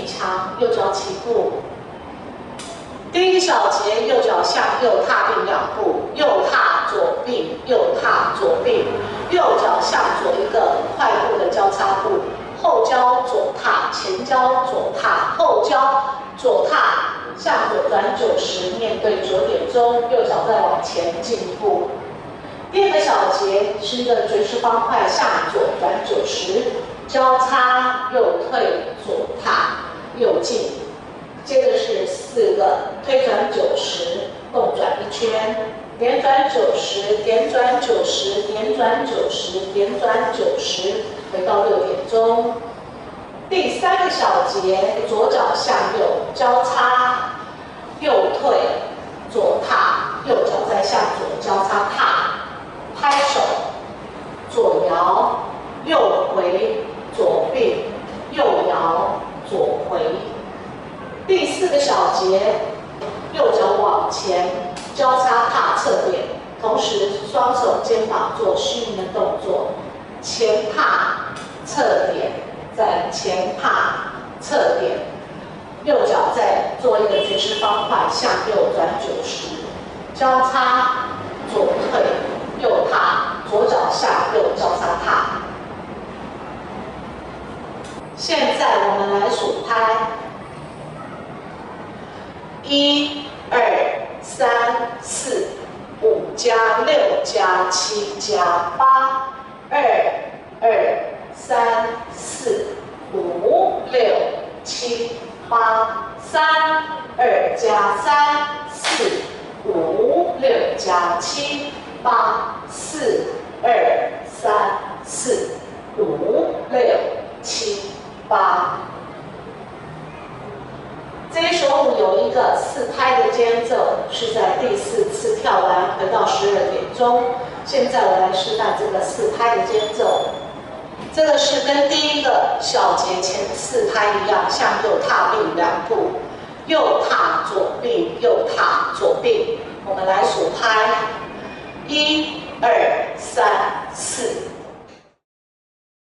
勉强，右脚起步。第一个小节，右脚向右踏并2步，右踏左并，右踏左并，右脚向左一个快步的交叉步，后交左踏，前交左踏，后交左踏，向左转90，面对9点钟，右脚再往前进一步。第二个小节是一个爵士方块，向左转90，交叉右退左踏右进。接着是4个推转90，共转1圈，点转90，点转90，点转90，点转90，回到6点钟。第3个小节，左脚向右交叉，右退，左踏，右脚再向左交叉踏，拍手，左摇，右回，左并，右摇，左回。第4个小节，右脚往前交叉踏侧点，同时双手肩膀做虚拟的动作，前踏侧点，再前踏侧点，右脚再做一个爵士方块，向右转90，交叉左退右踏，左脚向右交叉踏。现在我们来数拍。1、2、3、4、5加6加7加8，2、2、3、4、5、6、7、8，3、2加3、4、5、6加7、8，4、2、3、4、5、6、7、8。这一首舞有一个4拍的间奏，是在第4次跳完回到12点钟。现在我来示范这个4拍的间奏。这个是跟第一个小节前4拍一样，向右踏并2步，右踏左并，右踏左并。我们来数拍：1、2、3、4。